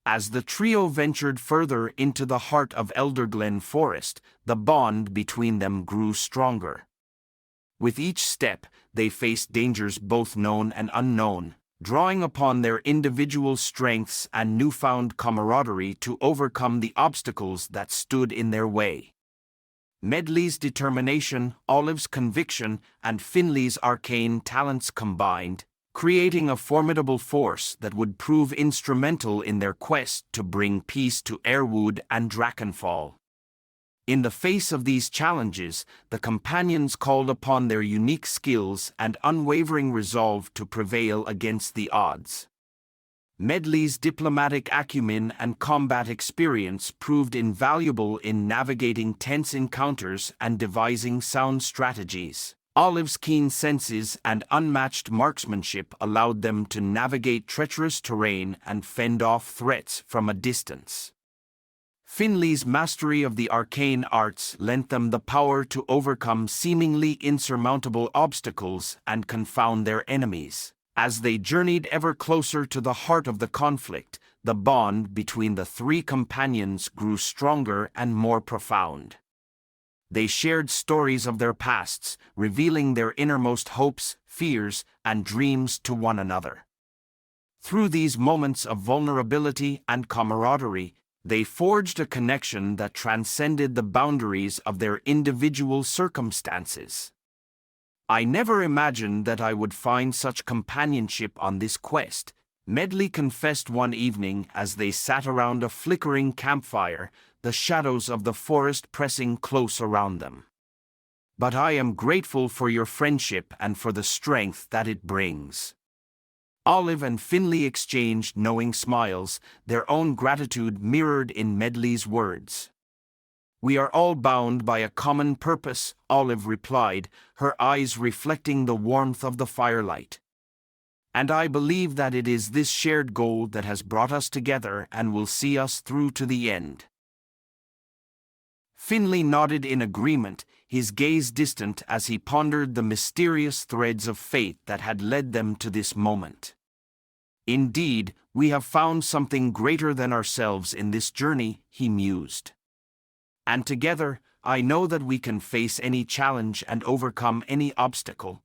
As the trio ventured further into the heart of Elderglen Forest, the bond between them grew stronger. With each step, they faced dangers both known and unknown, drawing upon their individual strengths and newfound camaraderie to overcome the obstacles that stood in their way. Medley's determination, Olive's conviction, and Finley's arcane talents combined, creating a formidable force that would prove instrumental in their quest to bring peace to Airwood and Drakenfall. In the face of these challenges, the companions called upon their unique skills and unwavering resolve to prevail against the odds. Medley's diplomatic acumen and combat experience proved invaluable in navigating tense encounters and devising sound strategies. Olive's keen senses and unmatched marksmanship allowed them to navigate treacherous terrain and fend off threats from a distance. Finley's mastery of the arcane arts lent them the power to overcome seemingly insurmountable obstacles and confound their enemies. As they journeyed ever closer to the heart of the conflict, the bond between the three companions grew stronger and more profound. They shared stories of their pasts, revealing their innermost hopes, fears, and dreams to one another. Through these moments of vulnerability and camaraderie, they forged a connection that transcended the boundaries of their individual circumstances. "I never imagined that I would find such companionship on this quest," Medley confessed one evening as they sat around a flickering campfire, the shadows of the forest pressing close around them. "But I am grateful for your friendship and for the strength that it brings." Olive and Finley exchanged knowing smiles, their own gratitude mirrored in Medley's words. "We are all bound by a common purpose," Olive replied, her eyes reflecting the warmth of the firelight. "And I believe that it is this shared goal that has brought us together and will see us through to the end." Finley nodded in agreement, his gaze distant as he pondered the mysterious threads of fate that had led them to this moment. "Indeed, we have found something greater than ourselves in this journey," he mused. "And together, I know that we can face any challenge and overcome any obstacle."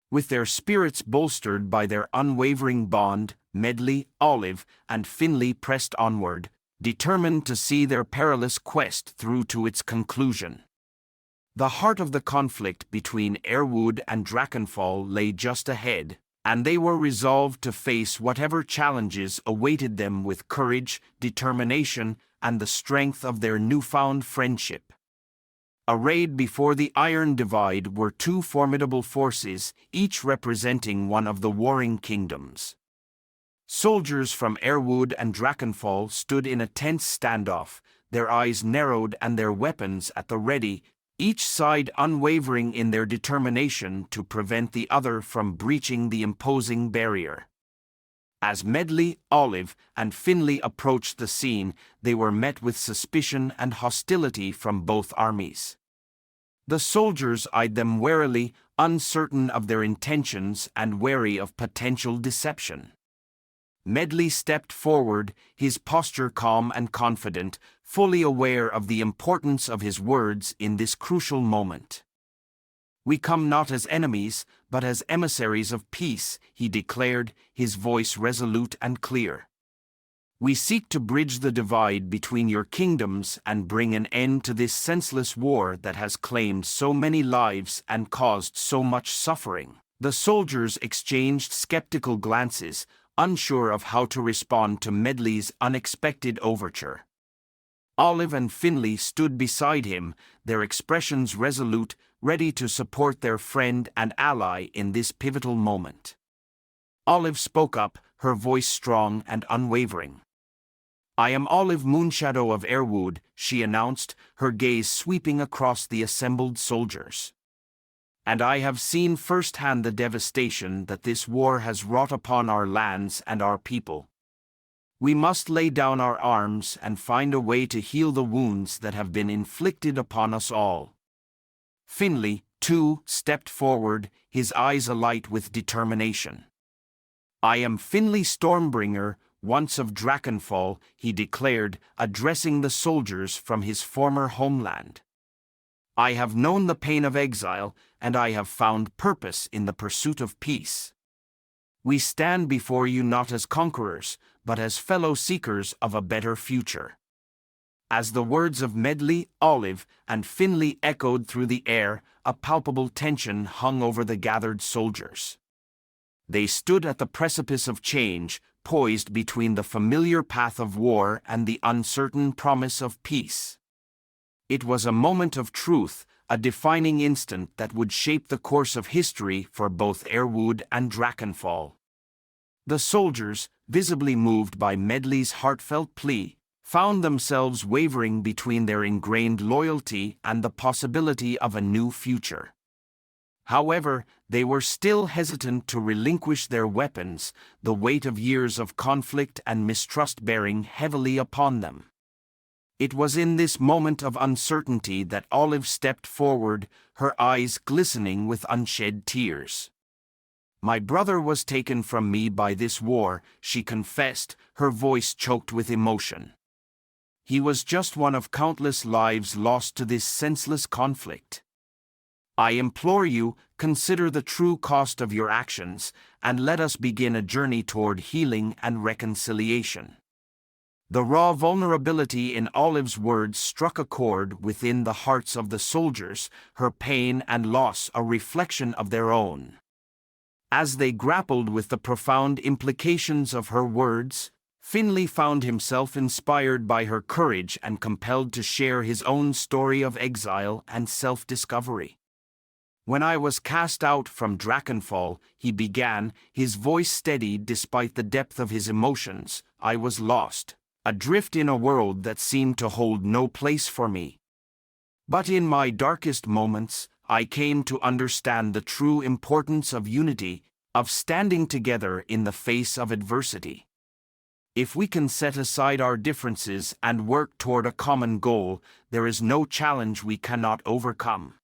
With their spirits bolstered by their unwavering bond, Medley, Olive, and Finley pressed onward, determined to see their perilous quest through to its conclusion. The heart of the conflict between Airwood and Drakenfall lay just ahead, and they were resolved to face whatever challenges awaited them with courage, determination, and the strength of their newfound friendship. Arrayed before the Iron Divide were two formidable forces, each representing one of the warring kingdoms. Soldiers from Airwood and Drakenfall stood in a tense standoff, their eyes narrowed and their weapons at the ready, each side unwavering in their determination to prevent the other from breaching the imposing barrier. As Medley, Olive, and Finley approached the scene, they were met with suspicion and hostility from both armies. The soldiers eyed them warily, uncertain of their intentions and wary of potential deception. Medley stepped forward, his posture calm and confident, fully aware of the importance of his words in this crucial moment. "We come not as enemies, but as emissaries of peace," he declared, his voice resolute and clear. "We seek to bridge the divide between your kingdoms and bring an end to this senseless war that has claimed so many lives and caused so much suffering." The soldiers exchanged skeptical glances, unsure of how to respond to Medley's unexpected overture. Olive and Finley stood beside him, their expressions resolute, ready to support their friend and ally in this pivotal moment. Olive spoke up, her voice strong and unwavering. "I am Olive Moonshadow of Airwood," she announced, her gaze sweeping across the assembled soldiers. "And I have seen firsthand the devastation that this war has wrought upon our lands and our people. We must lay down our arms and find a way to heal the wounds that have been inflicted upon us all." Finley, too, stepped forward, his eyes alight with determination. "I am Finley Stormbringer, once of Drakenfall, he declared, addressing the soldiers from his former homeland. I have known the pain of exile, and I have found purpose in the pursuit of peace. We stand before you not as conquerors, but as fellow seekers of a better future. As the words of Medley, Olive, and Finley echoed through the air, a palpable tension hung over the gathered soldiers. They stood at the precipice of change, poised between the familiar path of war and the uncertain promise of peace. It was a moment of truth, a defining instant that would shape the course of history for both Airwood and Drakenfall. The soldiers, visibly moved by Medley's heartfelt plea, found themselves wavering between their ingrained loyalty and the possibility of a new future. However, they were still hesitant to relinquish their weapons, the weight of years of conflict and mistrust bearing heavily upon them. It was in this moment of uncertainty that Olive stepped forward, her eyes glistening with unshed tears. My brother was taken from me by this war, she confessed, her voice choked with emotion. He was just one of countless lives lost to this senseless conflict. I implore you, consider the true cost of your actions, and let us begin a journey toward healing and reconciliation. The raw vulnerability in Olive's words struck a chord within the hearts of the soldiers, her pain and loss a reflection of their own. As they grappled with the profound implications of her words, Finley found himself inspired by her courage and compelled to share his own story of exile and self-discovery. When I was cast out from Drakenfall, he began, his voice steadied despite the depth of his emotions, I was lost, adrift in a world that seemed to hold no place for me. But in my darkest moments, I came to understand the true importance of unity, of standing together in the face of adversity. If we can set aside our differences and work toward a common goal, there is no challenge we cannot overcome.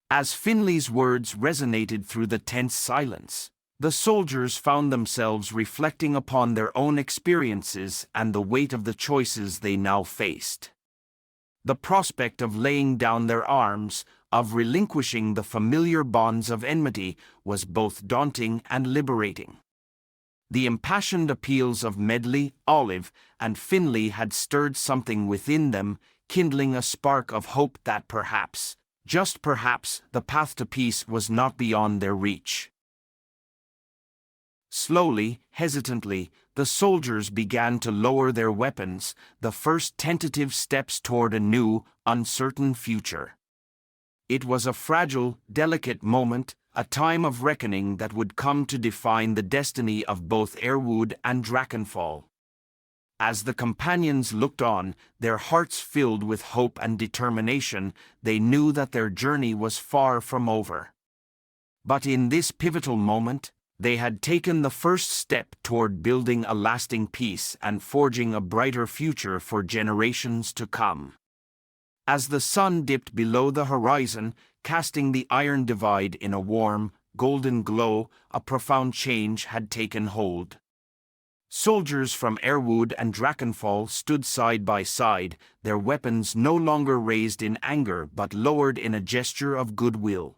As Finley's words resonated through the tense silence, the soldiers found themselves reflecting upon their own experiences and the weight of the choices they now faced. The prospect of laying down their arms, of relinquishing the familiar bonds of enmity, was both daunting and liberating. The impassioned appeals of Medley, Olive, and Finley had stirred something within them, kindling a spark of hope that perhaps, just perhaps, the path to peace was not beyond their reach. Slowly, hesitantly, the soldiers began to lower their weapons, the first tentative steps toward a new, uncertain future. It was a fragile, delicate moment, a time of reckoning that would come to define the destiny of both Airwood and Drakenfall. As the companions looked on, their hearts filled with hope and determination, they knew that their journey was far from over. But in this pivotal moment, they had taken the first step toward building a lasting peace and forging a brighter future for generations to come. As the sun dipped below the horizon, casting the iron divide in a warm, golden glow, a profound change had taken hold. Soldiers from Airwood and Drakenfall stood side by side, their weapons no longer raised in anger but lowered in a gesture of goodwill.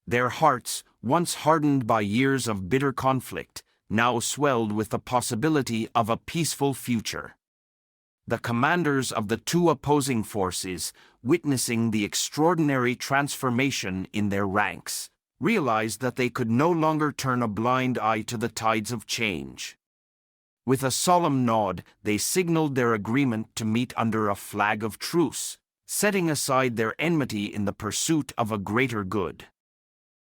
Their hearts, once hardened by years of bitter conflict, now swelled with the possibility of a peaceful future. The commanders of the two opposing forces, witnessing the extraordinary transformation in their ranks, realized that they could no longer turn a blind eye to the tides of change. With a solemn nod, they signaled their agreement to meet under a flag of truce, setting aside their enmity in the pursuit of a greater good.